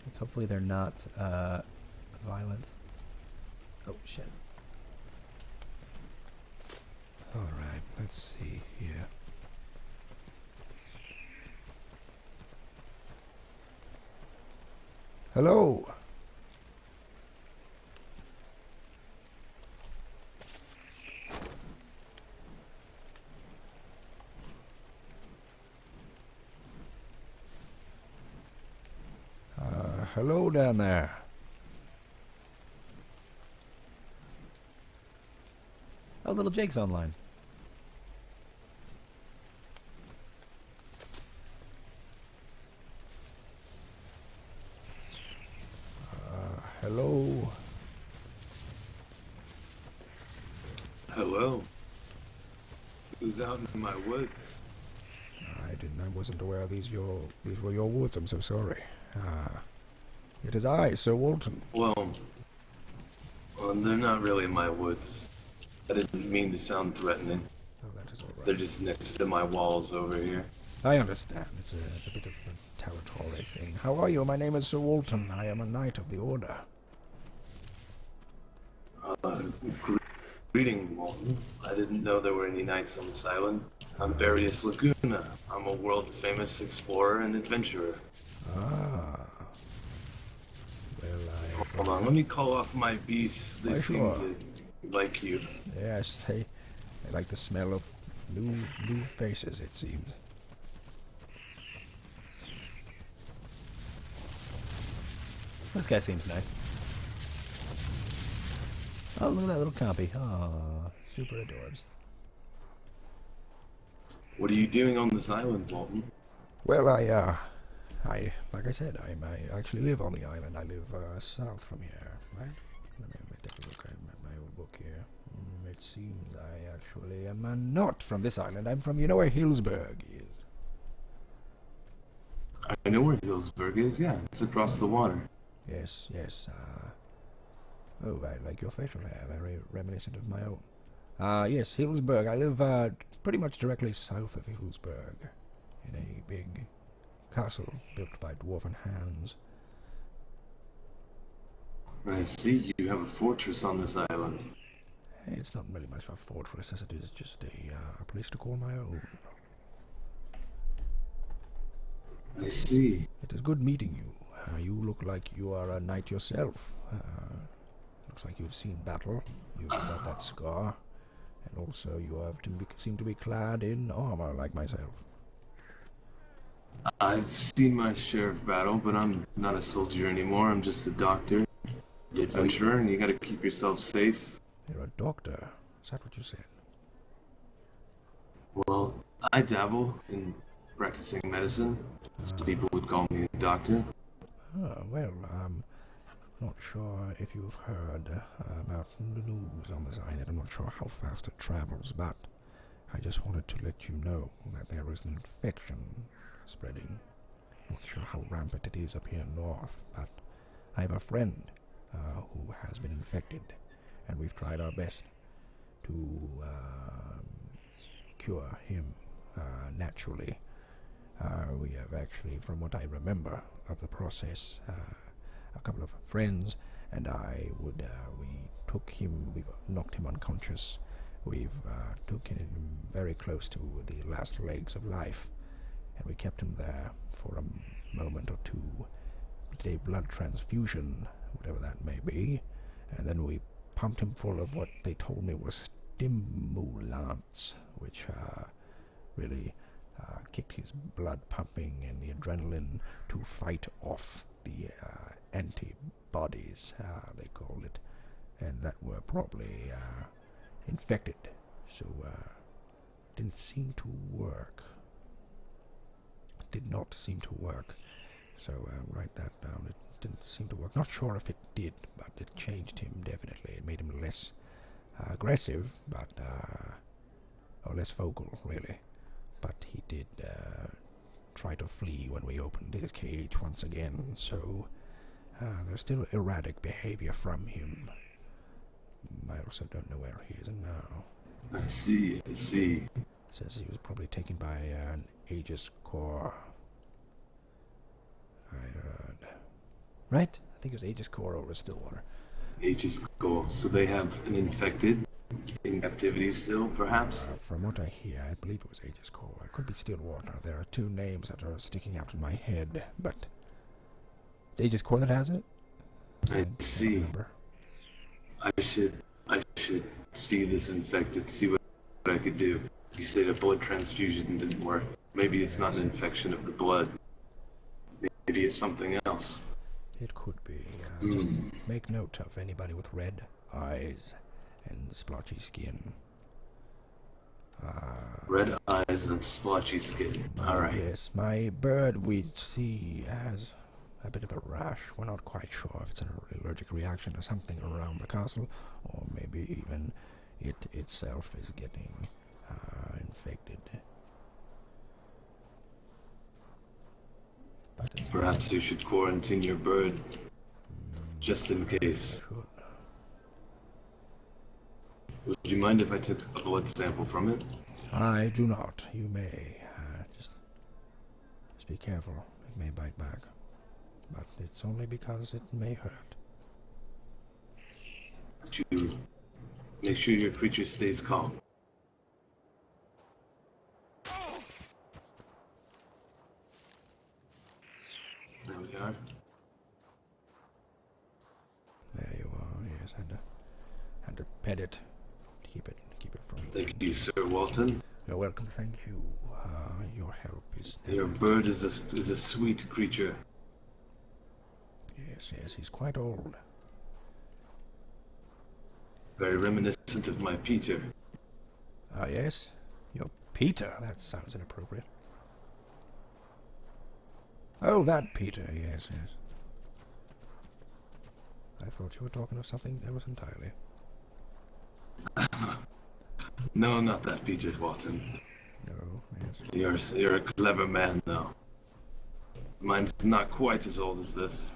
Let's hopefully they're not violent. Oh shit. Alright, let's see here. Hello! Hello down there. Oh, little Jake's online. Hello. Hello. Who's out in my woods? I wasn't aware these were your woods. I'm so sorry. It is I, Sir Waltin. Well, they're not really in my woods. I didn't mean to sound threatening. Oh, that is all right. They're just next to my walls over here. I understand. It's a bit of a territory thing. How are you? My name is Sir Waltin. I am a knight of the Order. Greeting, Waltin. I didn't know there were any knights on this island. I'm Various Laguna. I'm a world-famous explorer and adventurer. Ah. Well, Hold on, let me call off my beasts. They seem to like you. Yes, they like the smell of new faces, it seems. This guy seems nice. Oh, look at that little compy. Oh, super adorbs. What are you doing on this island, Waltin? Well, I like I said, I actually live on the island. I live south from here, right? Let me take a look at my old book here. It seems I actually am not from this island. I'm from, you know where Hillsburg is? I know where Hillsburg is, yeah. It's across the water. Yes, yes. Oh, I like your facial hair. Very reminiscent of my own. Yes, Hillsburg. I live pretty much directly south of Hillsburg, in a big castle built by dwarven hands. I see you have a fortress on this island. It's not really much of a fortress as it is just a place to call my own. I see. It is good meeting you. You look like you are a knight yourself. Looks like you've seen battle. You've got that scar. And also you have seem to be clad in armor like myself. I've seen my share of battle, but I'm not a soldier anymore. I'm just a doctor, an adventurer, and you gotta keep yourself safe. You're a doctor. Is that what you said? Well, I dabble in practicing medicine. Some people would call me a doctor. Well, I'm not sure if you've heard about the news on this island. I'm not sure how fast it travels, but I just wanted to let you know that there is an infection spreading. Not sure how rampant it is up here north, but I have a friend who has been infected, and we've tried our best to cure him naturally. We have actually, from what I remember of the process, a couple of friends and I we took him, we've knocked him unconscious. We've took him very close to the last legs of life, and we kept him there for a moment or two, did a blood transfusion, whatever that may be, and then we pumped him full of what they told me was stimulants, which really kicked his blood pumping and the adrenaline to fight off the antibodies, they called it, and that were probably infected, so didn't seem to work. Did not seem to work, so write that down. It didn't seem to work. Not sure if it did, but it changed him definitely. It made him less aggressive, but or less vocal, really. But he did try to flee when we opened his cage once again, so there's still erratic behavior from him. I also don't know where he is now. I see, I see. Says he was probably taken by an Aegis Corps, I heard. right? I think it was Aegis Core over Stillwater. Aegis Core. So they have an infected in captivity still, perhaps? From what I hear, I believe it was Aegis Core. It could be Stillwater. There are two names that are sticking out in my head, but it's Aegis Core that has it? I see. I should see this infected, see what I could do. You said a blood transfusion didn't work. Maybe it's not an infection of the blood. Maybe it's something else. It could be. Just make note of anybody with red eyes and splotchy skin. Red eyes and splotchy skin. Alright. Yes, my bird we see has a bit of a rash. We're not quite sure if it's an allergic reaction to something around the castle, or maybe even it itself is getting infected. Perhaps you should quarantine your bird, just in case. Would you mind if I took a blood sample from it? I do not. You may. Just be careful. It may bite back. But it's only because it may hurt. But you make sure your creature stays calm. There we are. There you are. Yes, had to pet it. Keep it from. Thank you, Sir Waltin. You're welcome. Thank you. Your help is. Your bird is a sweet creature. Yes, he's quite old. Very reminiscent of my Peter. Yes? Your Peter? That sounds inappropriate. Oh, that Peter, yes. I thought you were talking of something else entirely. No, not that Peter, Waltin. No, yes. You're a clever man, though. Mine's not quite as old as this.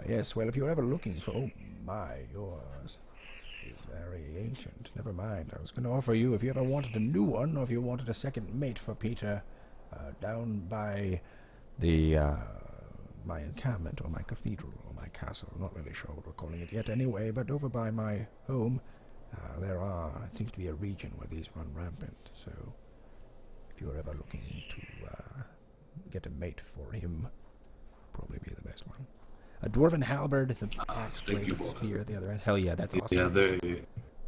Yes, well, if you're ever looking for... Oh, my, yours is very ancient. Never mind, I was going to offer you, if you ever wanted a new one, or if you wanted a second mate for Peter, down by the, my encampment, or my cathedral, or my castle, not really sure what we're calling it yet anyway, but over by my home, it seems to be a region where these run rampant, so if you're ever looking to, get a mate for him, probably be the best one. A dwarven halberd, the axe blade, the spear at the other end. Hell yeah, that's awesome. Yeah,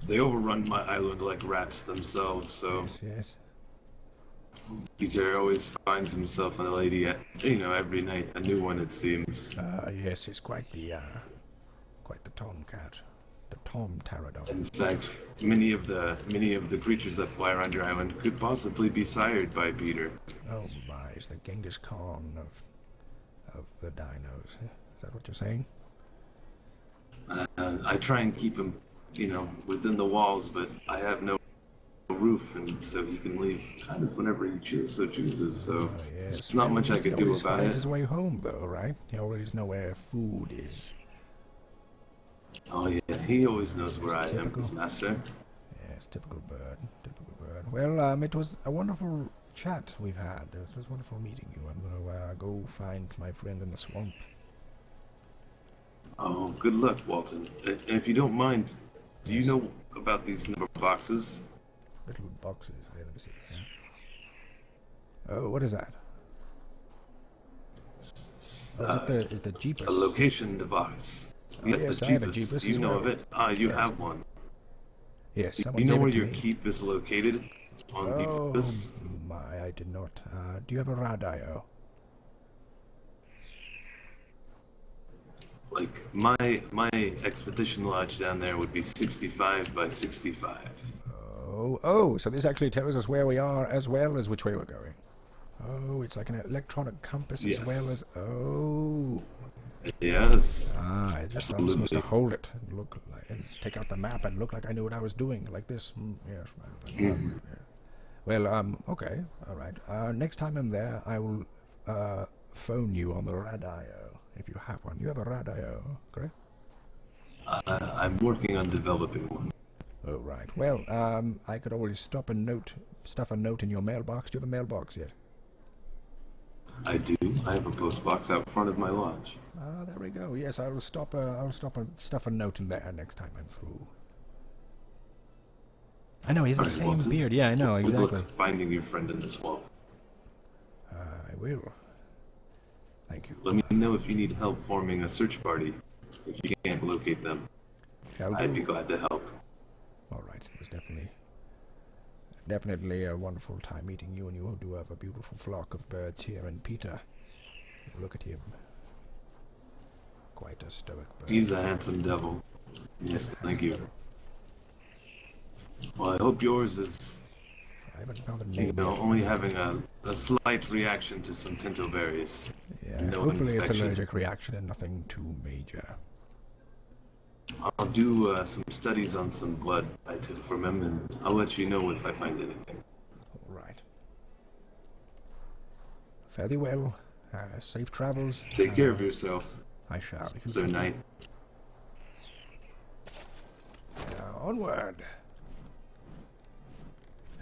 they overrun my island like rats themselves, so... Yes. Peter always finds himself a lady every night, a new one it seems. Yes, he's quite the tomcat. The tom pterodon. In fact, many of the creatures that fly around your island could possibly be sired by Peter. Oh my, he's the Genghis Khan of the dinos. Is that what you're saying? I try and keep him, within the walls, but I have no roof, and so he can leave kind of whenever he chooses. So yes. there's not much I could do about it. He finds his way home, though, right? He always knows where food is. Oh yeah, he always knows where I am, his master. Yes, typical bird. Well, it was a wonderful chat we've had. It was wonderful meeting you. I'm gonna go find my friend in the swamp. Oh, good luck, Waltin. And if you don't mind, do you know about these number boxes? Little boxes. Wait, let me see. Yeah. Oh, what is that? Is the Jeepus? A location device. Yes, I have a Jeepus. Do you know of it? You have one. Yes, do you know where your keep is located on Jeepus? My, I did not. Do you have a radio? Like, my expedition lodge down there would be 65 by 65. Oh, so this actually tells us where we are as well as which way we're going. Oh, it's like an electronic compass as well as... Oh. Yes. I just thought I was supposed to hold it and look like, and take out the map and look like I knew what I was doing, like this. Yes, right. Yeah. Well, okay, all right. Next time I'm there, I will phone you on the radio, if you have one. You have a radio, correct? I'm working on developing one. Oh, right. Well, I could always stuff a note in your mailbox. Do you have a mailbox yet? I do. I have a post box out front of my lodge. Ah, there we go. Yes, I'll stop. Stuff a note in there next time I'm through. I know, he has the Alright, same Waltin. beard. Yeah, I know, Good exactly. luck finding your friend in the swamp. I will. Thank you. Let me know if you need help forming a search party. If you can't locate them, Shall I'd do. be glad to help. All right. It was definitely a wonderful time meeting you, and you do have a beautiful flock of birds here. And Peter, look at him. Quite a stoic bird. He's a handsome devil. Yes, thank you. Well, I hope yours is, I haven't found a name yet. only having a slight reaction to some tintoberries. Yeah, no hopefully it's infection. allergic reaction and nothing too major. I'll do some studies on some blood I took from him, and I'll let you know if I find anything. All right. Fairly well. Safe travels. Take care of yourself, I shall. Sir Knight. Onward.